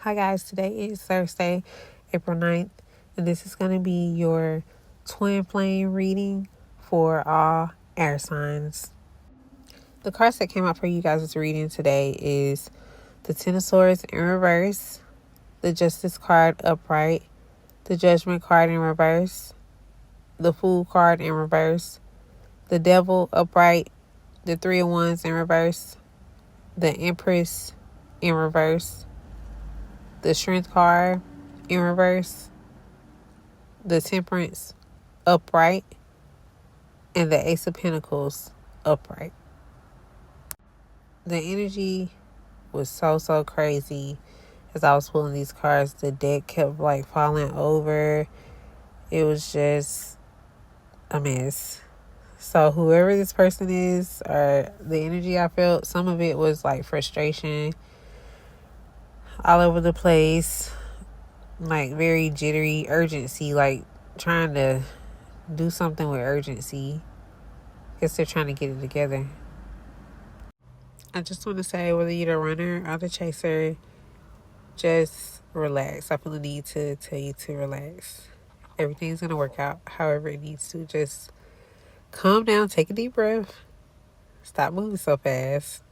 Hi guys, today is Thursday, April 9th, and this is going to be your twin flame reading for all air signs. The cards that came out for you guys' reading today is the Ten of Swords in reverse, the Justice card upright, the Judgment card in reverse, the Fool card in reverse, the Devil upright, the Three of Wands in reverse, the Empress in reverse, the Strength card in reverse, the Temperance upright, and the Ace of Pentacles upright. The energy was so crazy as I was pulling these cards. The deck kept falling over. It was just a mess. So whoever this person is, or the energy I felt, some of it was frustration all over the place, very jittery, urgency, trying to do something with urgency. Guess they're trying to get it together. I just want to say, whether you're the runner or the chaser, just relax. I feel the need to tell you to relax. Everything's going to work out however it needs to. Just calm down, take a deep breath, stop moving so fast,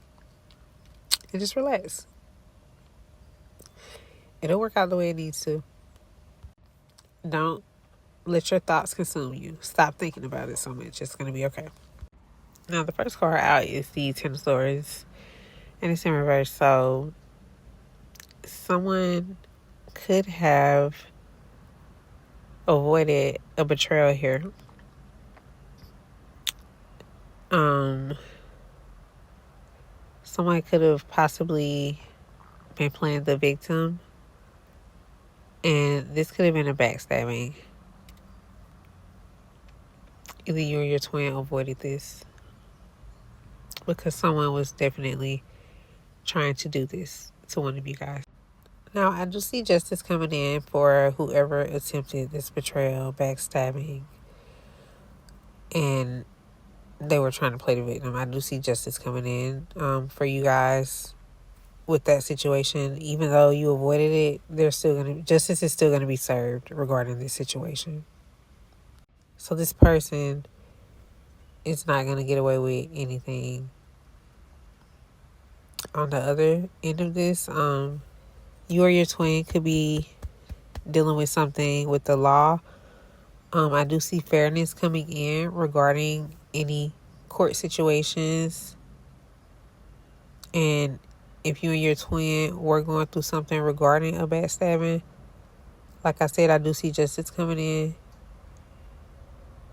and just relax. It'll work out the way it needs to. Don't let your thoughts consume you. Stop thinking about it so much. It's going to be okay. Now, the first card out is the Ten of Swords, and it's in reverse. So, someone could have avoided a betrayal here. Someone could have possibly been playing the victim, and this could have been a backstabbing. Either you or your twin avoided this because someone was definitely trying to do this to one of you guys. Now, I do see justice coming in for whoever attempted this betrayal, backstabbing, and they were trying to play the victim. I do see justice coming in for you guys with that situation. Even though you avoided it, justice is still gonna be served regarding this situation. So this person is not gonna get away with anything. On the other end of this, you or your twin could be dealing with something with the law. I do see fairness coming in regarding any court situations. And if you and your twin were going through something regarding a backstabbing, like I said, I do see justice coming in.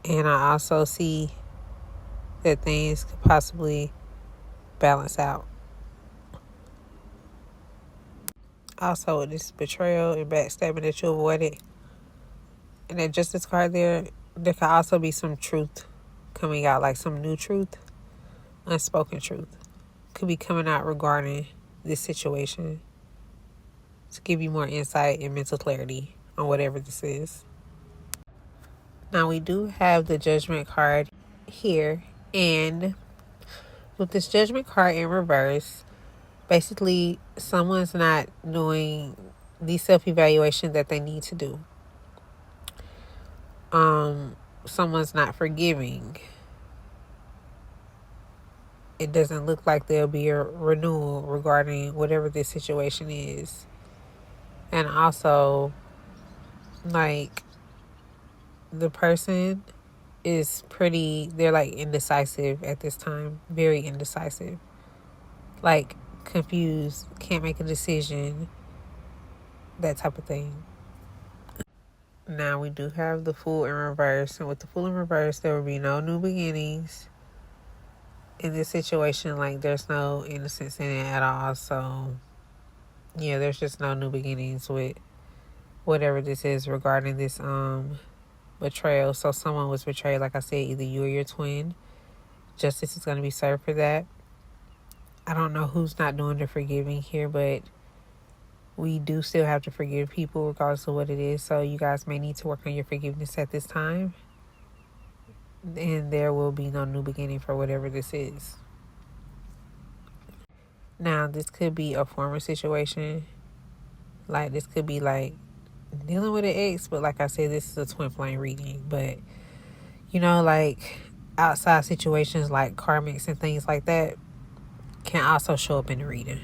And I also see that things could possibly balance out. Also, with this betrayal and backstabbing that you avoided, and that justice card there could also be some truth coming out, like some new truth, unspoken truth could be coming out regarding this situation to give you more insight and mental clarity on whatever this is. Now, we do have the Judgment card here, and with this Judgment card in reverse, basically someone's not doing the self-evaluation that they need to do. Someone's not forgiving. It doesn't look like there'll be a renewal regarding whatever this situation is. And also, the person is they're indecisive at this time. Very indecisive. Confused, can't make a decision, that type of thing. Now, we do have the Fool in reverse. And with the Fool in reverse, there will be no new beginnings in this situation. There's no innocence in it at all. So, yeah, there's just no new beginnings with whatever this is regarding this betrayal. So someone was betrayed, like I said, either you or your twin. Justice is going to be served for that. I don't know who's not doing the forgiving here, but we do still have to forgive people regardless of what it is. So you guys may need to work on your forgiveness at this time. And there will be no new beginning for whatever this is. Now, this could be a former situation. Like, this could be like dealing with an ex, but like I said, this is a twin flame reading. But like outside situations like karmics and things like that can also show up in the reading.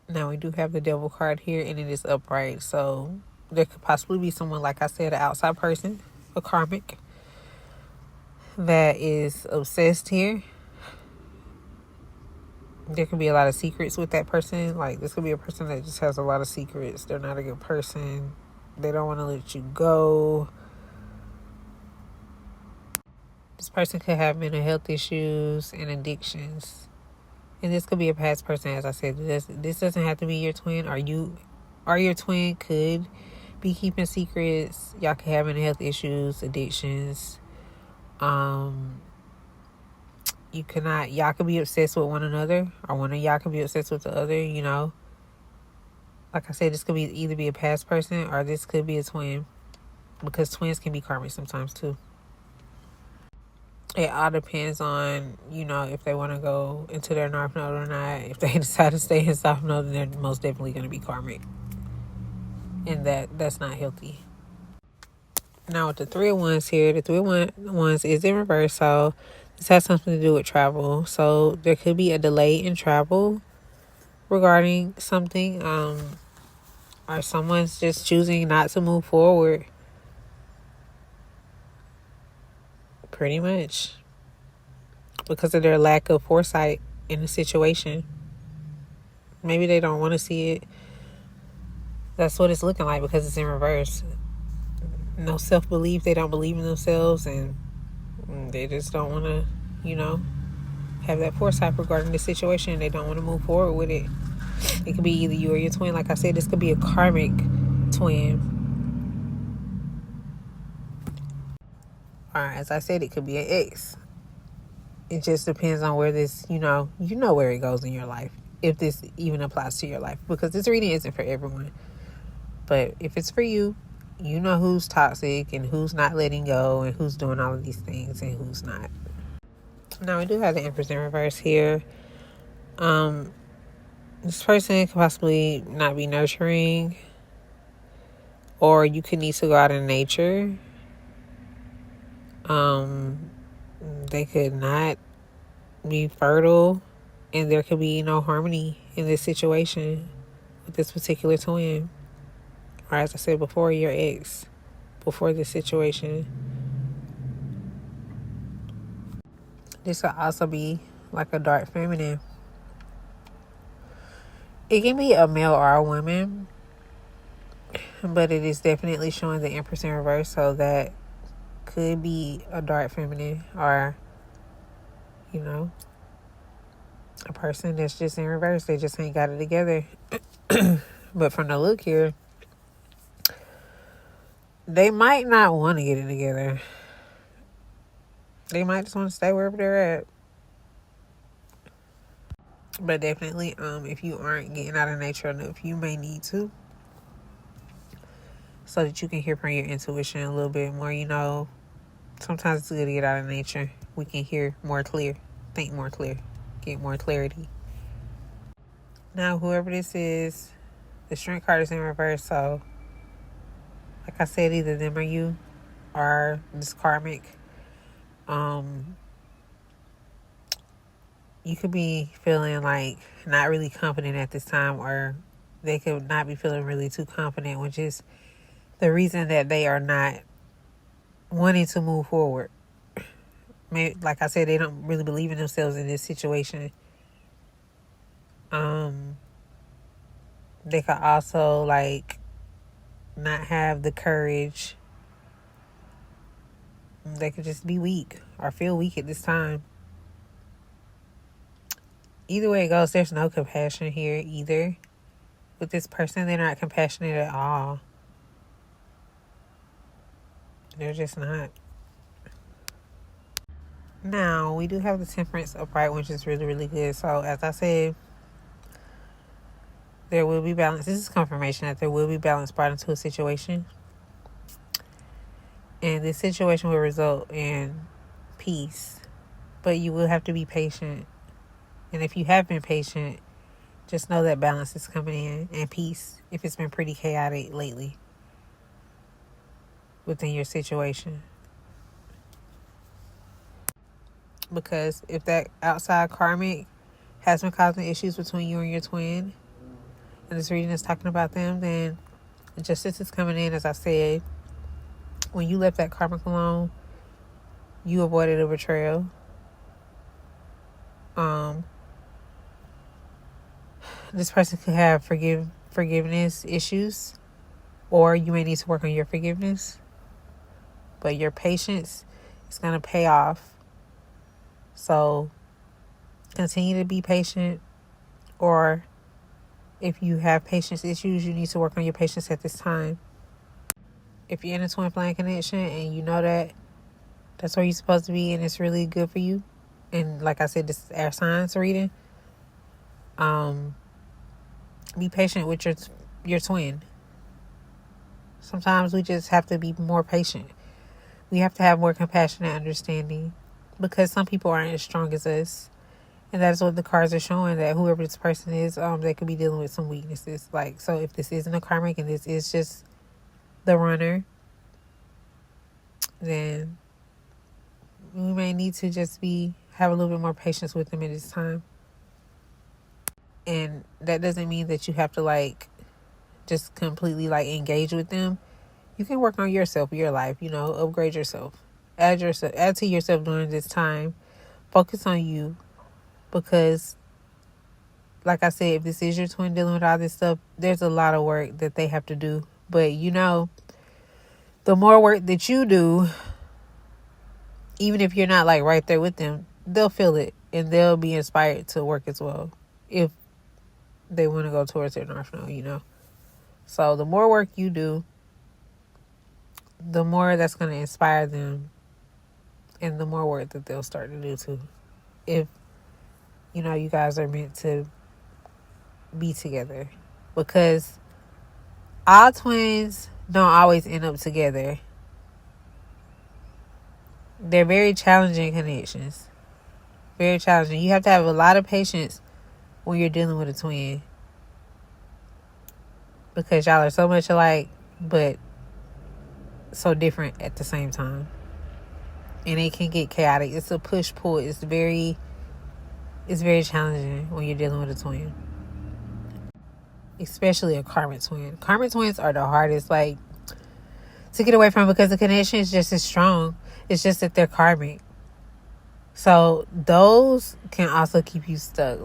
Now we do have the devil card here, and it is upright, so there could possibly be someone, like I said, an outside person, a karmic, that is obsessed here. There could be a lot of secrets with that person. Like, this could be a person that just has a lot of secrets. They're not a good person. They don't want to let you go. This person could have mental health issues and addictions. And this could be a past person, as I said. This doesn't have to be your twin. Or your twin could be keeping secrets. Y'all could have mental health issues, addictions. Y'all could be obsessed with one another, or one of y'all could be obsessed with the other, Like I said, this could either be a past person, or this could be a twin, because twins can be karmic sometimes too. It all depends on, if they want to go into their North Node or not. If they decide to stay in South Node, then they're most definitely going to be karmic. And that's not healthy. Now with the Three of Wands here, the Three of Wands is in reverse, so this has something to do with travel. So there could be a delay in travel regarding something, or someone's just choosing not to move forward. Pretty much. Because of their lack of foresight in the situation. Maybe they don't want to see it. That's what it's looking like because it's in reverse. No self-belief. They don't believe in themselves, and they just don't want to, have that foresight regarding the situation. They don't want to move forward with it. It could be either you or your twin. Like I said, this could be a karmic twin. Or as I said, it could be an ex. It just depends on where this, where it goes in your life. If this even applies to your life. Because this reading isn't for everyone. But if it's for you, you know who's toxic and who's not letting go and who's doing all of these things and who's not. Now, we do have the Empress in reverse here. This person could possibly not be nurturing, or you could need to go out in nature. They could not be fertile, and there could be no harmony in this situation with this particular twin. Or as I said before, your ex, before this situation. This could also be like a dark feminine. It can be a male or a woman, but it is definitely showing the Empress in reverse, so that could be a dark feminine, or a person that's just in reverse. They just ain't got it together. But from the look here, they might not want to get it together. They might just want to stay wherever they're at. But definitely, if you aren't getting out of nature enough, you may need to, so that you can hear from your intuition a little bit more. Sometimes it's good to get out of nature. We can hear more clear, think more clear, get more clarity. Now, whoever this is, the Strength card is in reverse, so like I said, either them or you are this karmic. You could be feeling like not really confident at this time, or they could not be feeling really too confident, which is the reason that they are not wanting to move forward. Maybe, like I said, they don't really believe in themselves in this situation. They could also not have the courage. They could just be weak or feel weak at this time. Either way it goes, there's no compassion here either. With this person, they're not compassionate at all. They're just not. Now, we do have the Temperance upright, which is really, really good. So, as I said, there will be balance. This is confirmation that there will be balance brought into a situation. And this situation will result in peace. But you will have to be patient. And if you have been patient, Just know that balance is coming in and peace if it's been pretty chaotic lately within your situation. Because if that outside karmic has been causing issues between you and your twin, and this reading is talking about them, then justice is coming in. As I said, when you left that karmic alone, you avoided a betrayal. This person could have forgiveness issues, or you may need to work on your forgiveness. But your patience is going to pay off. So continue to be patient, or if you have patience issues, you need to work on your patience at this time. If you're in a twin flame connection and you know that that's where you're supposed to be and it's really good for you, and like I said, this is air signs reading, be patient with your twin. Sometimes we just have to be more patient. We have to have more compassion and understanding, because some people aren't as strong as us. And that's what the cards are showing, that whoever this person is, they could be dealing with some weaknesses. Like, so if this isn't a karmic and this is just the runner, then we may need to just have a little bit more patience with them at this time. And that doesn't mean that you have to just completely engage with them. You can work on yourself, your life, upgrade yourself. Add to yourself during this time. Focus on you. Because, like I said, if this is your twin dealing with all this stuff, there's a lot of work that they have to do. But, the more work that you do, even if you're not right there with them, they'll feel it and they'll be inspired to work as well if they want to go towards their North Node, So the more work you do, the more that's going to inspire them, and the more work that they'll start to do too. If, you guys are meant to be together. Because all twins don't always end up together. They're very challenging connections. Very challenging. You have to have a lot of patience when you're dealing with a twin. Because y'all are so much alike, but so different at the same time. And it can get chaotic. It's a push-pull. It's very challenging when you're dealing with a twin. Especially a karmic twin. Karmic twins are the hardest, to get away from, because the connection is just as strong. It's just that they're karmic. So those can also keep you stuck.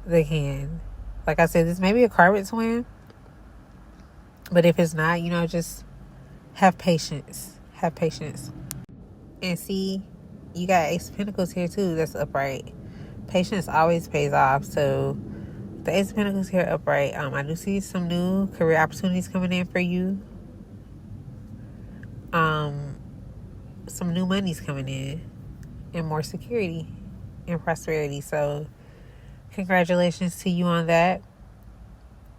They can. Like I said, this may be a karmic twin. But if it's not, just have patience. Have patience. And see, you got Ace of Pentacles here too. That's upright. Patience always pays off. So the Ace of Pentacles here upright. I do see some new career opportunities coming in for you. Some new money's coming in, and more security and prosperity. So congratulations to you on that.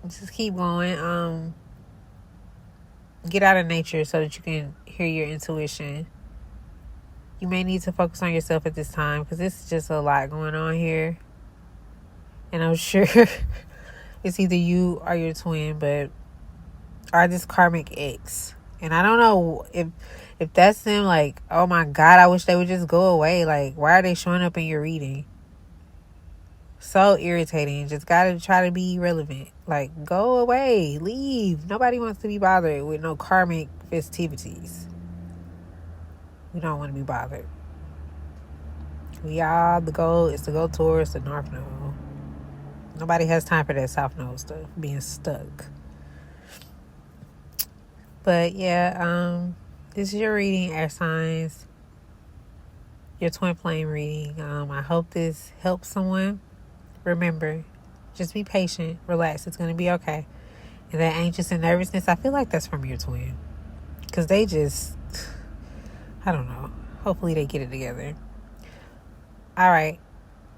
Just keep going. Get out of nature so that you can hear your intuition. You may need to focus on yourself at this time, because this is just a lot going on here. And I'm sure it's either you or your twin, but are this karmic ex. And I don't know if that's them, oh my God, I wish they would just go away. Why are they showing up in your reading? So irritating. Just gotta try to be relevant. Go away. Leave. Nobody wants to be bothered with no karmic festivities. We don't want to be bothered. The goal is to go towards the North Node. Nobody has time for that South Node stuff. Being stuck. But yeah, this is your reading, air signs. Your twin flame reading. I hope this helps someone. Remember, just be patient, relax. It's going to be okay. And that anxious and nervousness, I feel like that's from your twin. Because they just, I don't know. Hopefully they get it together. All right.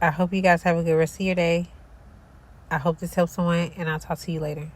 I hope you guys have a good rest of your day. I hope this helps someone, and I'll talk to you later.